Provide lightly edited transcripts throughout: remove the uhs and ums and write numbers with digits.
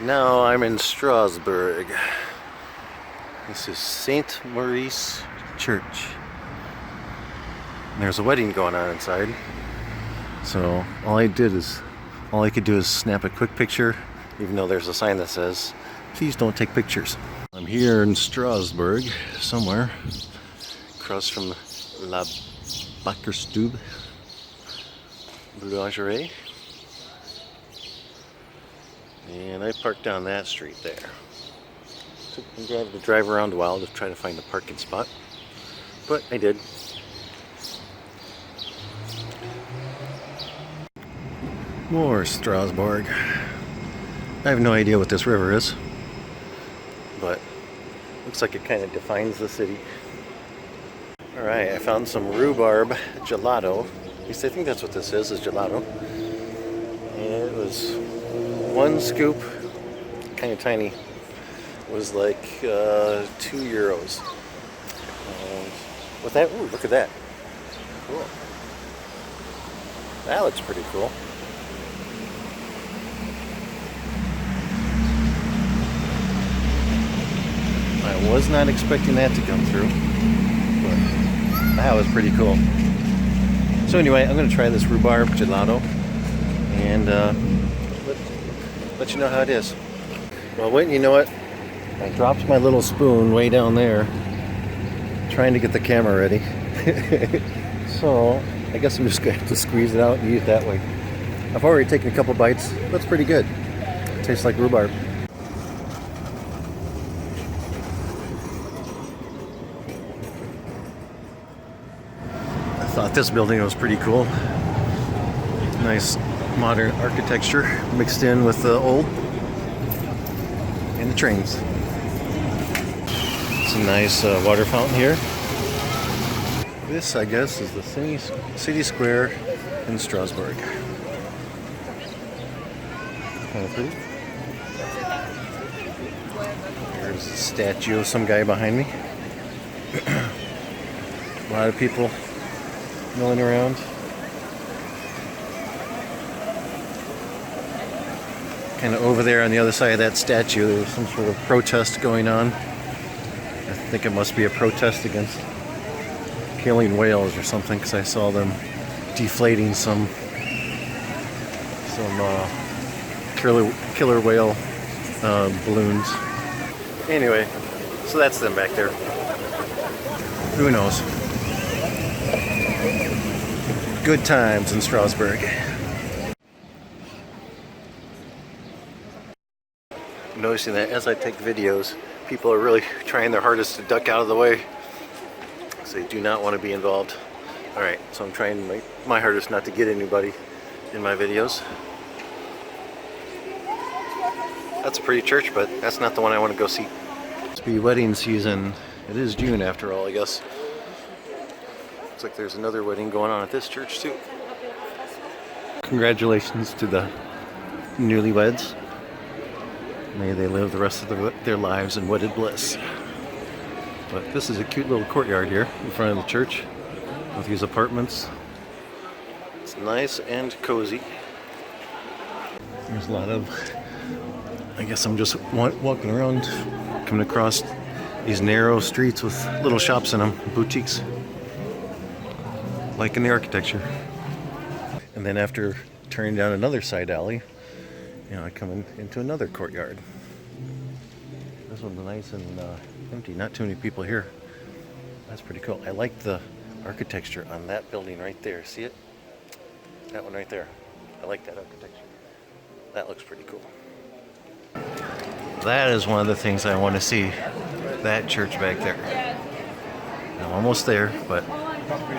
Now I'm in Strasbourg. This is St. Maurice Church. And there's a wedding going on inside. So all I could do is snap a quick picture, even though there's a sign that says, please don't take pictures. I'm here in Strasbourg, somewhere, across from La Bakerstube Boulangerie. And I parked down that street there. Took me to drive around a while to try to find a parking spot, but I did. More Strasbourg. I have no idea what this river is, but looks like it kind of defines the city. Alright, I found some rhubarb gelato. At least I think that's what this is gelato. And it was one scoop, kind of tiny. It was like €2. And with that, ooh, look at that. Cool. That looks pretty cool. I was not expecting that to come through, but that was pretty cool. So anyway, I'm going to try this rhubarb gelato and let you know how it is. Well, wait, you know what? I dropped my little spoon way down there, trying to get the camera ready. So I guess I'm just going to have to squeeze it out and eat it that way. I've already taken a couple bites. That's pretty good. It tastes like rhubarb. I thought this building was pretty cool. Nice modern architecture mixed in with the old and the trains. It's a nice water fountain here. This, I guess, is the city square in Strasbourg. Kind of pretty. There's a statue of some guy behind me. A lot of people milling around. Kind of over there on the other side of that statue, there's some sort of protest going on. I think it must be a protest against killing whales or something, because I saw them deflating some killer whale balloons. Anyway, so that's them back there. Who knows? Good times in Strasbourg. I'm noticing that as I take videos, people are really trying their hardest to duck out of the way. So they do not want to be involved. Alright, so I'm trying my hardest not to get anybody in my videos. That's a pretty church, but that's not the one I want to go see. It's be wedding season. It is June after all, I guess. Looks like there's another wedding going on at this church too. Congratulations to the newlyweds. May they live the rest of their lives in wedded bliss. But this is a cute little courtyard here in front of the church with these apartments. It's nice and cozy. There's a lot of, I guess I'm just walking around, coming across these narrow streets with little shops in them, boutiques, like in the architecture. And then after turning down another side alley, I come into another courtyard. This one's nice and empty. Not too many people here. That's pretty cool. I like the architecture on that building right there. See it? That one right there. I like that architecture. That looks pretty cool. That is one of the things I want to see. That church back there. I'm almost there, but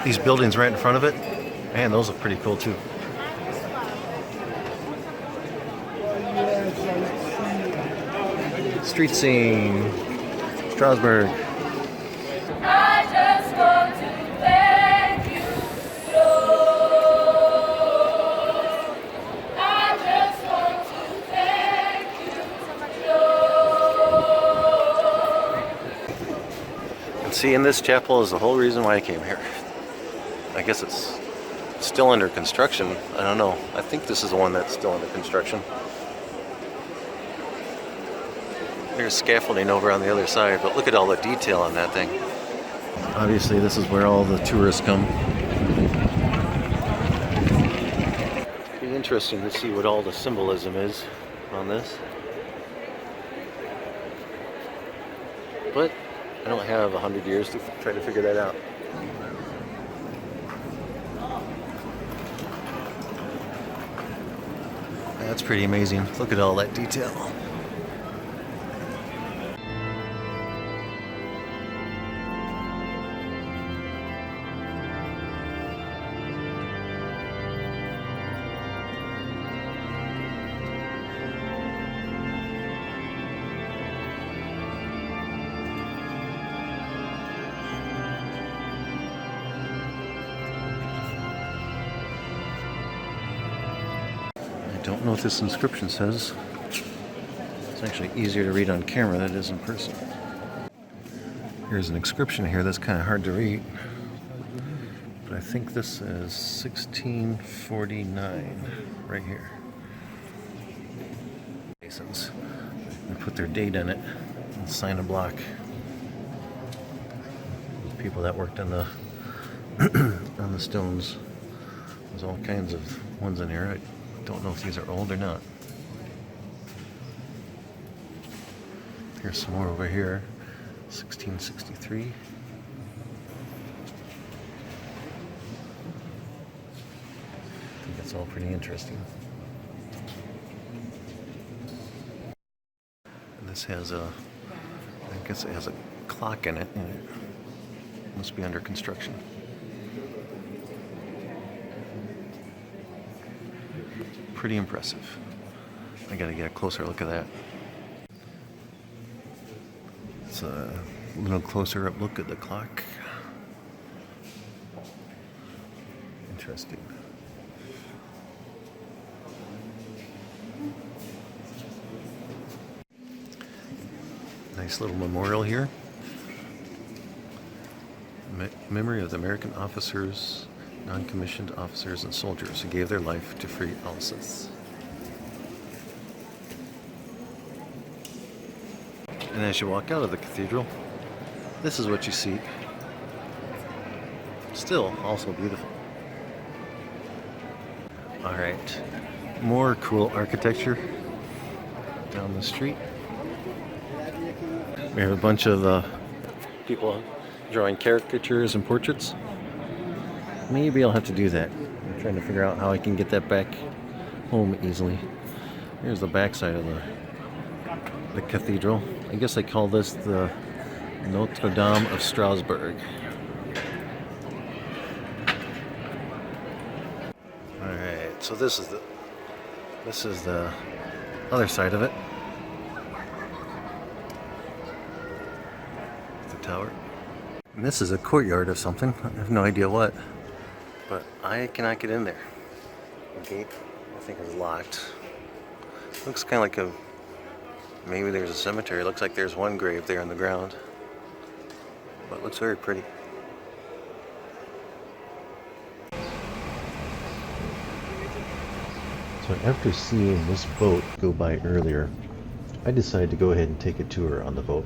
these buildings right in front of it, man, those look pretty cool too. Street scene, Strasbourg. I just want to thank you, Lord. I just want to thank you, Lord. And see, in this chapel is the whole reason why I came here. I guess it's still under construction. I don't know. I think this is the one that's still under construction. There's scaffolding over on the other side, but look at all the detail on that thing. Obviously, this is where all the tourists come. It'd be interesting to see what all the symbolism is on this. But I don't have 100 years to try to figure that out. That's pretty amazing. Look at all that detail. I don't know what this inscription says. It's actually easier to read on camera than it is in person. Here's an inscription here that's kind of hard to read. But I think this is 1649 right here. Masons. They put their date in it and sign a block. People that worked on the on the stones. There's all kinds of ones in here. I don't know if these are old or not. Here's some more over here. 1663. I think that's all pretty interesting. And this has a, I guess it has a clock in it, and it must be under construction. Pretty impressive. I gotta get a closer look at that. It's a little closer up look at the clock. Interesting. Nice little memorial here. Memory of the American officers, non-commissioned officers and soldiers who gave their life to free Alsace. And as you walk out of the cathedral, this is what you see. Still also beautiful. Alright, more cool architecture down the street. We have a bunch of people drawing caricatures and portraits. Maybe I'll have to do that. I'm trying to figure out how I can get that back home easily. Here's the back side of the cathedral. I guess they call this the Notre Dame of Strasbourg. Alright, so this is the other side of it. The tower. And this is a courtyard of something. I have no idea what. But I cannot get in there. The gate, I think, is locked. Looks kind of like maybe there's a cemetery. It looks like there's one grave there in the ground. But it looks very pretty. So after seeing this boat go by earlier, I decided to go ahead and take a tour on the boat.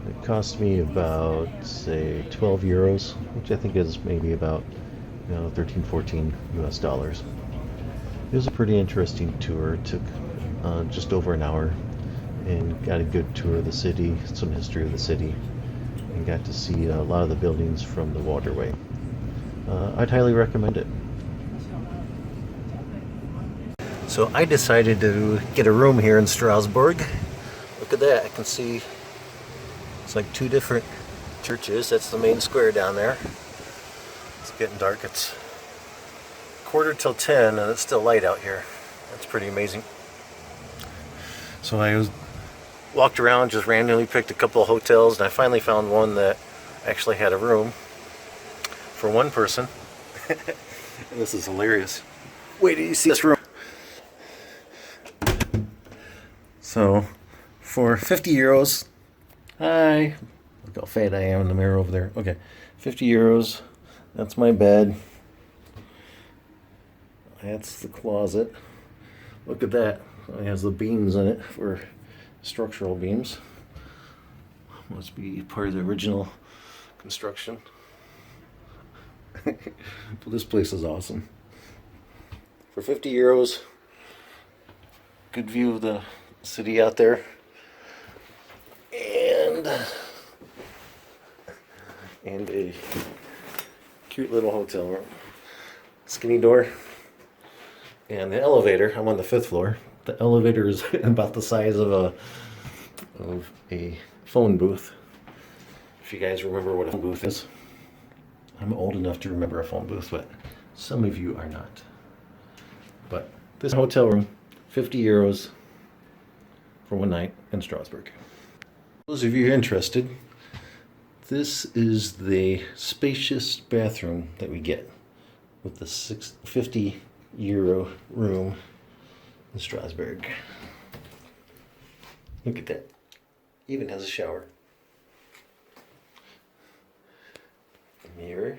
It cost me about, say, 12 euros, which I think is maybe about 13, 14 US dollars. It was a pretty interesting tour. It took just over an hour and got a good tour of the city, some history of the city, and got to see a lot of the buildings from the waterway. I'd highly recommend it. So I decided to get a room here in Strasbourg. Look at that. I can see it's like two different churches. That's the main square down there. It's getting dark. It's 9:45 and it's still light out here. That's pretty amazing. So I walked around, just randomly picked a couple of hotels, and I finally found one that actually had a room for one person. And this is hilarious. Wait till you see this room. So for 50 euros, hi, look how fat I am in the mirror over there. Okay, 50 euros, that's my bed. That's the closet. Look at that. It has the beams in it for structural beams. Must be part of the original construction. But this place is awesome. For 50 euros, good view of the city out there. And a cute little hotel room. Skinny door. And the elevator, I'm on the 5th floor. The elevator is about the size of a phone booth. If you guys remember what a phone booth is. I'm old enough to remember a phone booth, but some of you are not. But this hotel room, 50 euros for one night in Strasbourg. Those of you interested, this is the spacious bathroom that we get with the 50 euro room in Strasbourg. Look at that. Even has a shower. Mirror.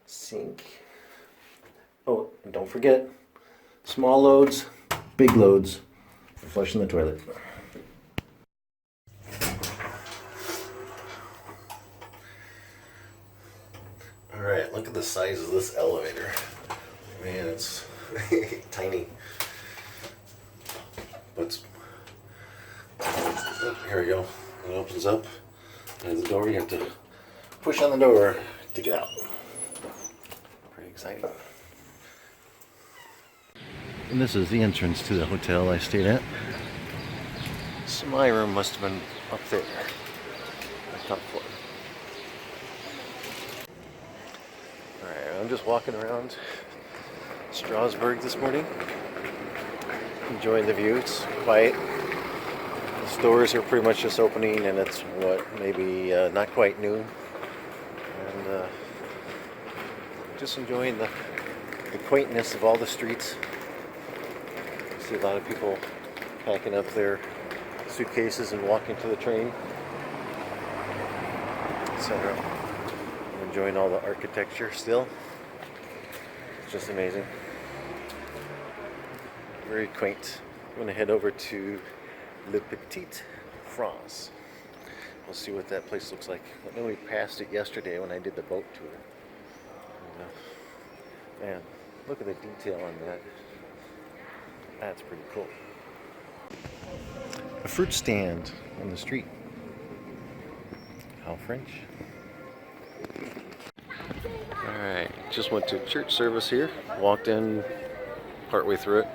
Sink. Oh, and don't forget, small loads, big loads for flushing the toilet. Alright, look at the size of this elevator. Man, it's tiny. But here we go. It opens up. There's the door. You have to push on the door to get out. Pretty exciting. And this is the entrance to the hotel I stayed at. So my room must have been up there, the top floor. Alright, I'm just walking around Strasbourg this morning, enjoying the view. It's quiet. The stores are pretty much just opening, and it's maybe not quite noon. And just enjoying the quaintness of all the streets. See a lot of people packing up their suitcases and walking to the train, etc. I'm enjoying all the architecture still. It's just amazing. Very quaint. I'm going to head over to Le Petit France. We'll see what that place looks like. I know we passed it yesterday when I did the boat tour. And, man, look at the detail on that. That's pretty cool. A fruit stand on the street. How French. Alright, just went to church service here. Walked in partway through it.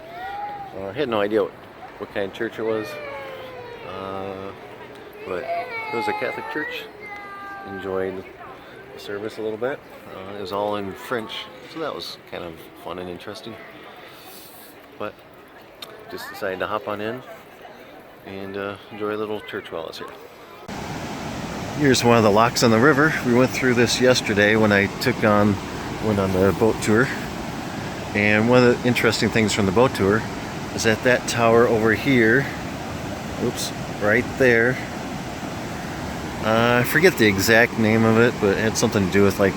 I had no idea what kind of church it was. But it was a Catholic church. Enjoyed the service a little bit. It was all in French, so that was kind of fun and interesting. But just decided to hop on in and enjoy a little church while I was here. Here's one of the locks on the river. We went through this yesterday when I went on the boat tour. And one of the interesting things from the boat tour is that tower over here, oops, right there. I forget the exact name of it, but it had something to do with like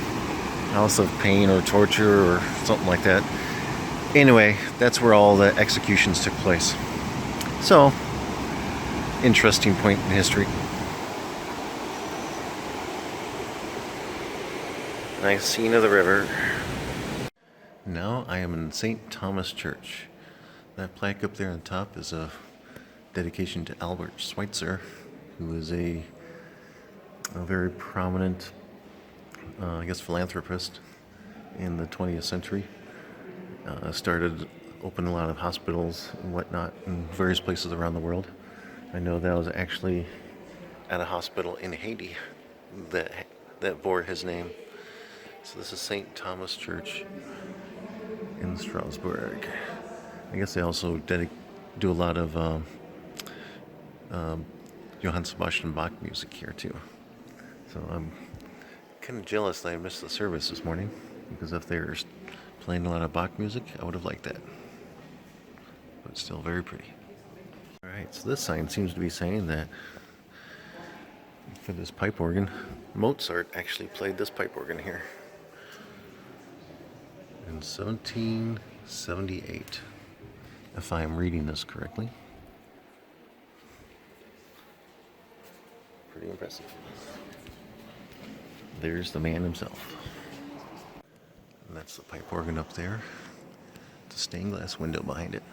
House of Pain or Torture or something like that. Anyway, that's where all the executions took place. So, interesting point in history. Nice scene of the river. Now I am in St. Thomas Church. That plaque up there on top is a dedication to Albert Schweitzer, who is a very prominent, philanthropist in the 20th century. Opened a lot of hospitals and whatnot in various places around the world. I know that I was actually at a hospital in Haiti that bore his name. So this is St. Thomas Church in Strasbourg. I guess they also do a lot of Johann Sebastian Bach music here too. So I'm kind of jealous that I missed the service this morning, because if they were playing a lot of Bach music, I would have liked that. But it's still very pretty. Alright, so this sign seems to be saying that for this pipe organ, Mozart actually played this pipe organ here in 1778, if I am reading this correctly. pretty impressive. There's the man himself. And that's the pipe organ up there. The stained glass window behind it.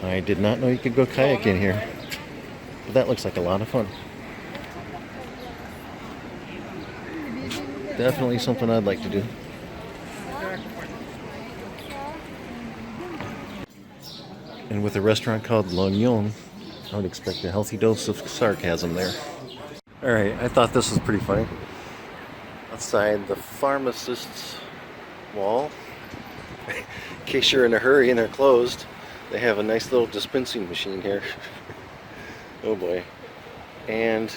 I did not know you could go kayaking here. But that looks like a lot of fun. Definitely something I'd like to do. And with a restaurant called L'Oignon, I would expect a healthy dose of sarcasm there. Alright, I thought this was pretty funny. Outside the pharmacist's wall, in case you're in a hurry and they're closed, they have a nice little dispensing machine here. Oh boy. And if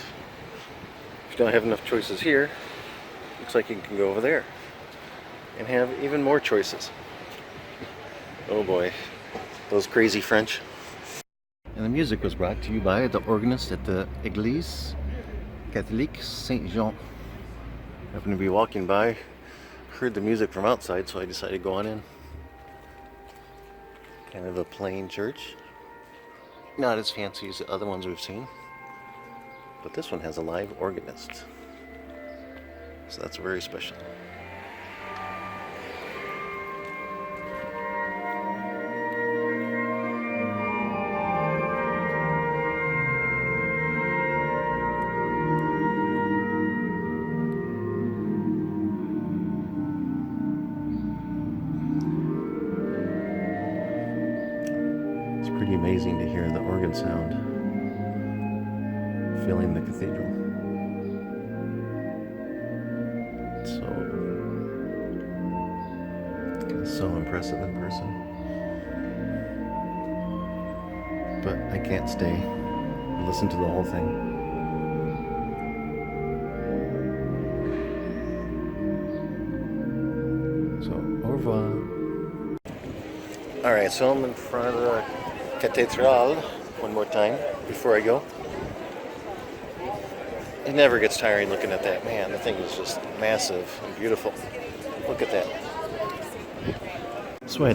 you don't have enough choices here, looks like you can go over there and have even more choices. Oh boy. Those crazy French. And the music was brought to you by the organist at the Église Catholique Saint-Jean. Happened to be walking by, heard the music from outside, so I decided to go on in. Kind of a plain church. Not as fancy as the other ones we've seen. But this one has a live organist. So that's very special. Pretty amazing to hear the organ sound filling the cathedral. So impressive in person. But I can't stay and listen to the whole thing. So, au revoir. Alright, so I'm in front of the Cathedral one more time before I go. It never gets tiring looking at that. Man, the thing is just massive and beautiful. Look at that. So I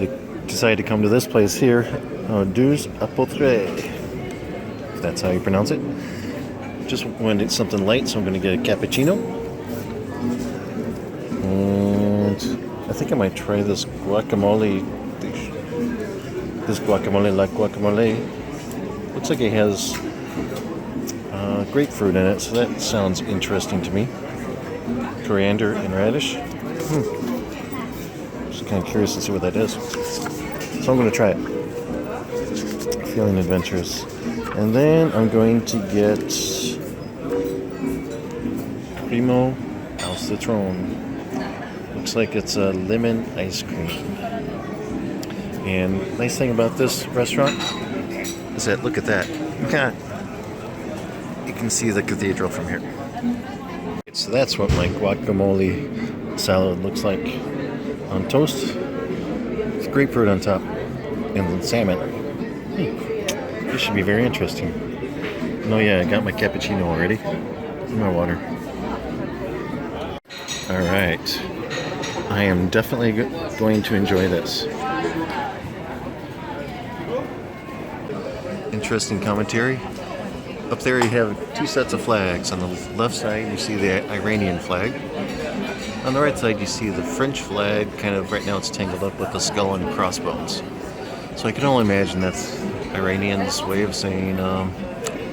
decided to come to this place here, Deux Apotres. If that's how you pronounce it. Just wanted something light, so I'm going to get a cappuccino. And I think I might try this guacamole dish. This guacamole, like guacamole, looks like it has grapefruit in it, so that sounds interesting to me. Coriander and radish. Just kind of curious to see what that is. So I'm going to try it. Feeling adventurous. And then I'm going to get Primo au citron. Looks like it's a lemon ice cream. And nice thing about this restaurant is that, look at that. You can see the cathedral from here. So that's what my guacamole salad looks like on toast with grapefruit on top and salmon. This should be very interesting. Oh yeah, I got my cappuccino already. And my water. Alright. I am definitely going to enjoy this. Interesting commentary. Up there you have two sets of flags. On the left side you see the Iranian flag. On the right side you see the French flag. Kind of right now it's tangled up with the skull and crossbones. So I can only imagine that's Iranians' way of saying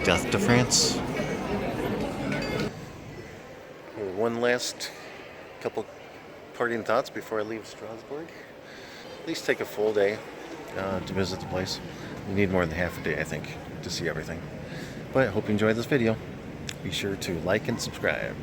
death to France. One last couple parting thoughts before I leave Strasbourg. At least take a full day to visit the place. You need more than half a day, I think, to see everything. But I hope you enjoyed this video. Be sure to like and subscribe.